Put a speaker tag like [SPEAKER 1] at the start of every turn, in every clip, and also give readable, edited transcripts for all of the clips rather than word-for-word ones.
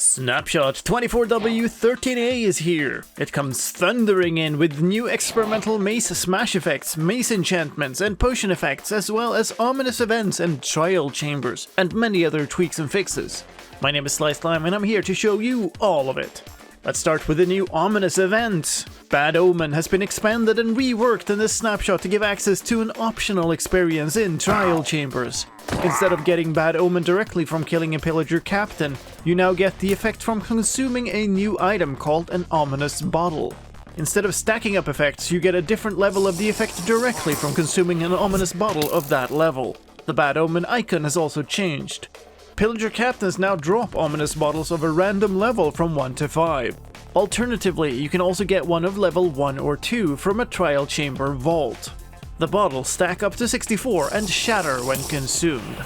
[SPEAKER 1] Snapshot 24w13a is here. It comes thundering in with new experimental mace smash effects, mace enchantments, and potion effects, as well as ominous events and trial chambers, and many other tweaks and fixes. My name is SliceSlime and I'm here to show you all of it. Let's start with the new ominous event. Bad Omen has been expanded and reworked in this snapshot to give access to an optional experience in trial chambers. Instead of getting Bad Omen directly from killing a pillager captain, you now get the effect from consuming a new item called an ominous bottle. Instead of stacking up effects, you get a different level of the effect directly from consuming an ominous bottle of that level. The Bad Omen icon has also changed. Pillager captains now drop ominous bottles of a random level from 1 to 5. Alternatively, you can also get one of level 1 or 2 from a trial chamber vault. The bottles stack up to 64 and shatter when consumed.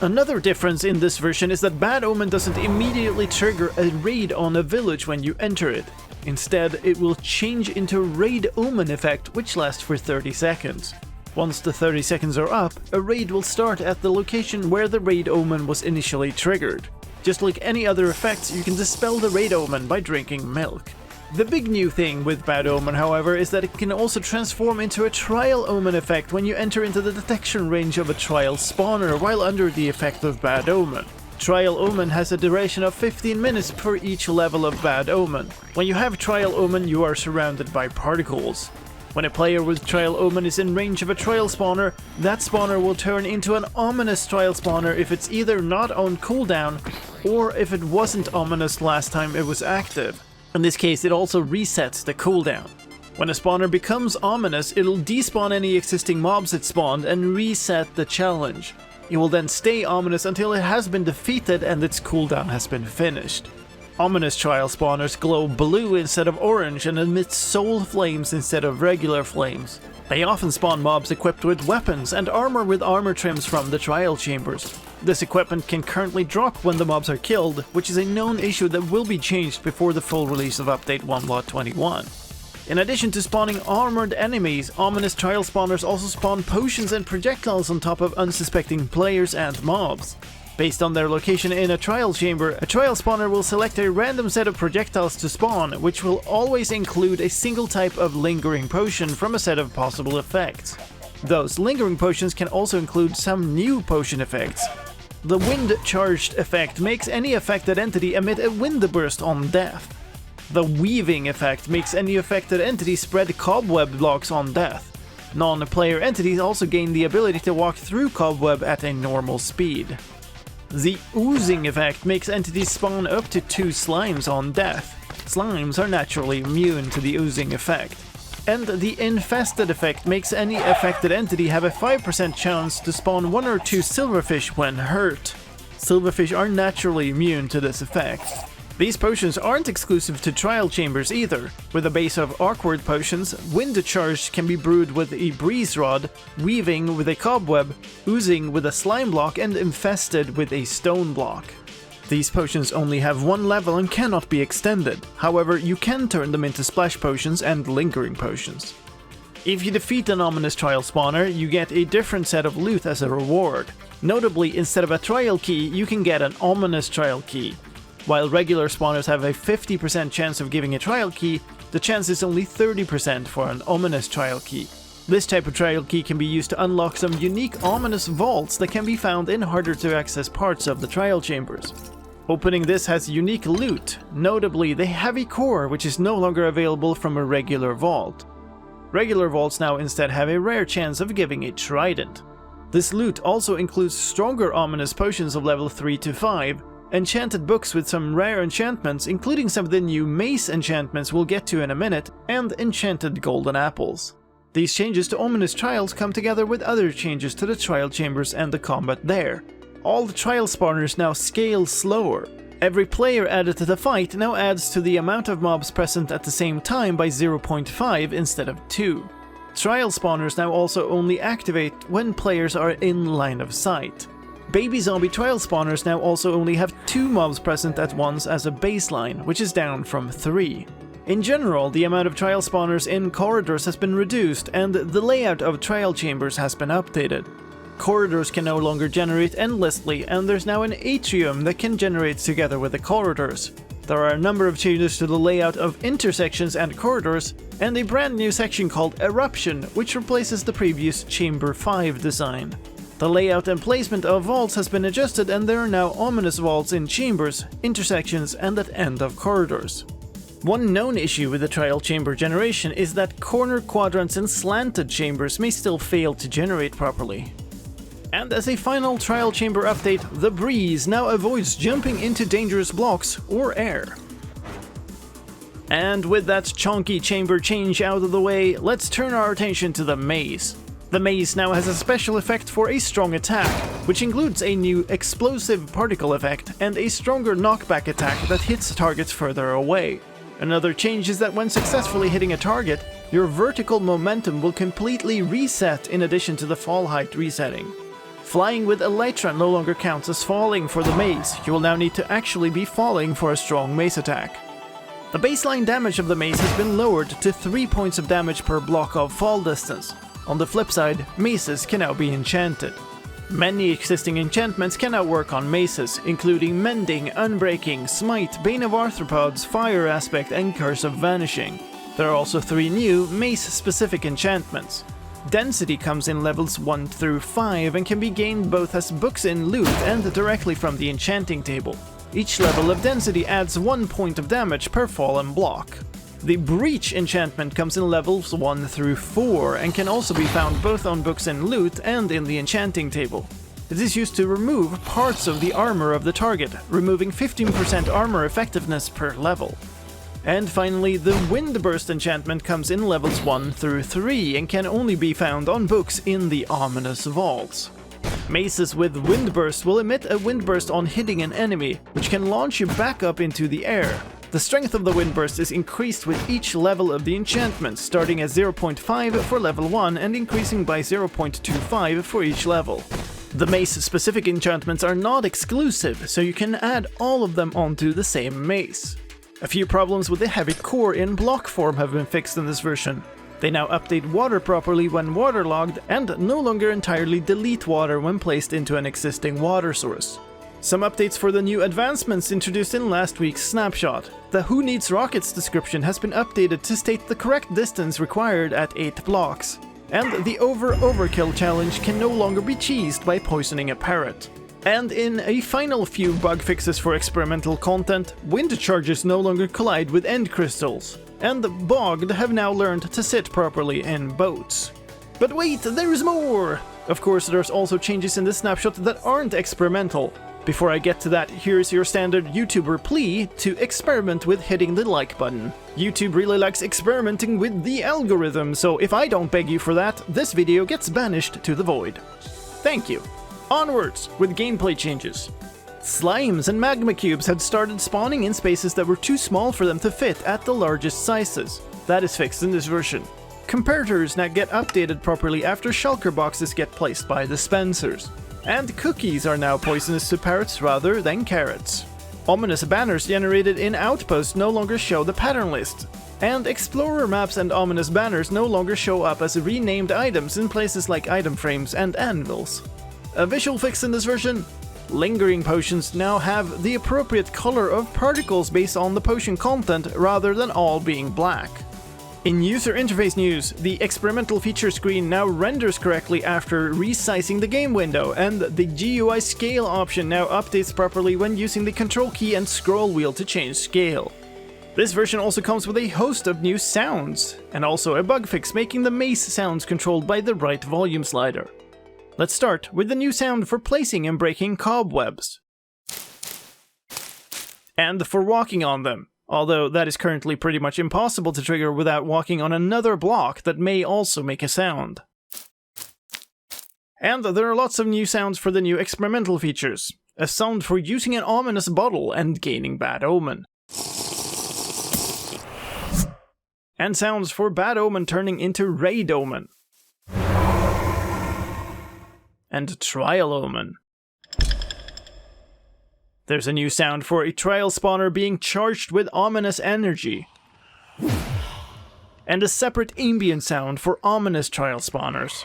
[SPEAKER 1] Another difference in this version is that Bad Omen doesn't immediately trigger a raid on a village when you enter it. Instead, it will change into Raid Omen effect, which lasts for 30 seconds. Once the 30 seconds are up, a raid will start at the location where the Raid Omen was initially triggered. Just like any other effects, you can dispel the Raid Omen by drinking milk. The big new thing with Bad Omen, however, is that it can also transform into a Trial Omen effect when you enter into the detection range of a Trial spawner while under the effect of Bad Omen. Trial Omen has a duration of 15 minutes per each level of Bad Omen. When you have Trial Omen, you are surrounded by particles. When a player with Trial Omen is in range of a Trial spawner, that spawner will turn into an ominous Trial spawner if it's either not on cooldown or if it wasn't ominous last time it was active. In this case, it also resets the cooldown. When a spawner becomes ominous, it'll despawn any existing mobs it spawned and reset the challenge. It will then stay ominous until it has been defeated and its cooldown has been finished. Ominous trial spawners glow blue instead of orange and emit soul flames instead of regular flames. They often spawn mobs equipped with weapons and armor with armor trims from the trial chambers. This equipment can currently drop when the mobs are killed, which is a known issue that will be changed before the full release of Update 1.21. In addition to spawning armored enemies, ominous trial spawners also spawn potions and projectiles on top of unsuspecting players and mobs. Based on their location in a trial chamber, a trial spawner will select a random set of projectiles to spawn, which will always include a single type of lingering potion from a set of possible effects. Those lingering potions can also include some new potion effects. The wind charged effect makes any affected entity emit a wind burst on death. The weaving effect makes any affected entity spread cobweb blocks on death. Non-player entities also gain the ability to walk through cobweb at a normal speed. The oozing effect makes entities spawn up to 2 slimes on death. Slimes are naturally immune to the oozing effect. And the infested effect makes any affected entity have a 5% chance to spawn 1 or 2 silverfish when hurt. Silverfish are naturally immune to this effect. These potions aren't exclusive to trial chambers either. With a base of awkward potions, wind charge can be brewed with a breeze rod, weaving with a cobweb, oozing with a slime block, and infested with a stone block. These potions only have 1 level and cannot be extended. However, you can turn them into splash potions and lingering potions. If you defeat an ominous trial spawner, you get a different set of loot as a reward. Notably, instead of a trial key, you can get an ominous trial key. While regular spawners have a 50% chance of giving a trial key, the chance is only 30% for an ominous trial key. This type of trial key can be used to unlock some unique ominous vaults that can be found in harder to access parts of the trial chambers. Opening this has unique loot, notably the heavy core, which is no longer available from a regular vault. Regular vaults now instead have a rare chance of giving a trident. This loot also includes stronger ominous potions of level 3 to 5, enchanted books with some rare enchantments, including some of the new Mace Enchantments we'll get to in a minute, and enchanted golden apples. These changes to ominous trials come together with other changes to the trial chambers and the combat there. All the trial spawners now scale slower. Every player added to the fight now adds to the amount of mobs present at the same time by 0.5 instead of 2. Trial spawners now also only activate when players are in line of sight. Baby zombie trial spawners now also only have 2 mobs present at once as a baseline, which is down from 3. In general, the amount of trial spawners in corridors has been reduced and the layout of trial chambers has been updated. Corridors can no longer generate endlessly, and there's now an atrium that can generate together with the corridors. There are a number of changes to the layout of intersections and corridors, and a brand new section called Eruption, which replaces the previous Chamber 5 design. The layout and placement of vaults has been adjusted, and there are now ominous vaults in chambers, intersections, and at end of corridors. One known issue with the trial chamber generation is that corner quadrants and slanted chambers may still fail to generate properly. And as a final trial chamber update, the breeze now avoids jumping into dangerous blocks or air. And with that chonky chamber change out of the way, let's turn our attention to the maze. The maze now has a special effect for a strong attack, which includes a new explosive particle effect and a stronger knockback attack that hits targets further away. Another change is that when successfully hitting a target, your vertical momentum will completely reset in addition to the fall height resetting. Flying with Elytra no longer counts as falling for the maze, you will now need to actually be falling for a strong mace attack. The baseline damage of the maze has been lowered to 3 points of damage per block of fall distance. On the flip side, maces can now be enchanted. Many existing enchantments can now work on maces, including Mending, Unbreaking, Smite, Bane of Arthropods, Fire Aspect, and Curse of Vanishing. There are also 3 new mace-specific enchantments. Density comes in levels 1 through 5 and can be gained both as books in loot and directly from the enchanting table. Each level of density adds 1 point of damage per fallen block. The Breach enchantment comes in levels 1 through 4 and can also be found both on books in loot and in the enchanting table. It is used to remove parts of the armor of the target, removing 15% armor effectiveness per level. And finally, the Windburst enchantment comes in levels 1 through 3 and can only be found on books in the ominous vaults. Maces with Windburst will emit a Windburst on hitting an enemy, which can launch you back up into the air. The strength of the Windburst is increased with each level of the enchantment, starting at 0.5 for level 1 and increasing by 0.25 for each level. The mace-specific enchantments are not exclusive, so you can add all of them onto the same mace. A few problems with the heavy core in block form have been fixed in this version. They now update water properly when waterlogged and no longer entirely delete water when placed into an existing water source. Some updates for the new advancements introduced in last week's snapshot. The Who Needs Rockets description has been updated to state the correct distance required at 8 blocks. And the Overkill challenge can no longer be cheesed by poisoning a parrot. And in a final few bug fixes for experimental content, wind charges no longer collide with end crystals. And the Bogged have now learned to sit properly in boats. But wait, there's more! Of course, there's also changes in the snapshot that aren't experimental. Before I get to that, here's your standard YouTuber plea to experiment with hitting the like button. YouTube really likes experimenting with the algorithm, so if I don't beg you for that, this video gets banished to the void. Thank you. Onwards with gameplay changes. Slimes and magma cubes had started spawning in spaces that were too small for them to fit at the largest sizes. That is fixed in this version. Comparators now get updated properly after shulker boxes get placed by dispensers. And cookies are now poisonous to parrots rather than carrots. Ominous banners generated in Outpost no longer show the pattern list. And explorer maps and ominous banners no longer show up as renamed items in places like item frames and anvils. A visual fix in this version: lingering potions now have the appropriate color of particles based on the potion content rather than all being black. In user interface news, the experimental feature screen now renders correctly after resizing the game window, and the GUI scale option now updates properly when using the control key and scroll wheel to change scale. This version also comes with a host of new sounds, and also a bug fix making the mace sounds controlled by the right volume slider. Let's start with the new sound for placing and breaking cobwebs. And for walking on them. Although that is currently pretty much impossible to trigger without walking on another block that may also make a sound. And there are lots of new sounds for the new experimental features. A sound for using an ominous bottle and gaining bad omen. And sounds for bad omen turning into raid omen. And trial omen. There's a new sound for a trial spawner being charged with ominous energy. And a separate ambient sound for ominous trial spawners.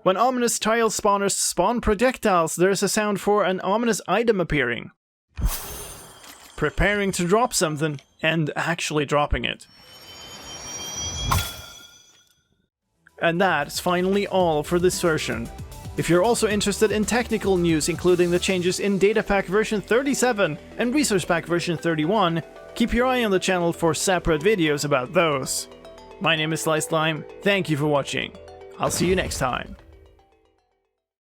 [SPEAKER 1] When ominous tile spawners spawn projectiles, there's a sound for an ominous item appearing. Preparing to drop something, and actually dropping it. And that's finally all for this version. If you're also interested in technical news, including the changes in Data Pack version 37 and Resource Pack version 31, keep your eye on the channel for separate videos about those. My name is Sliced Lime, thank you for watching. I'll see you next time.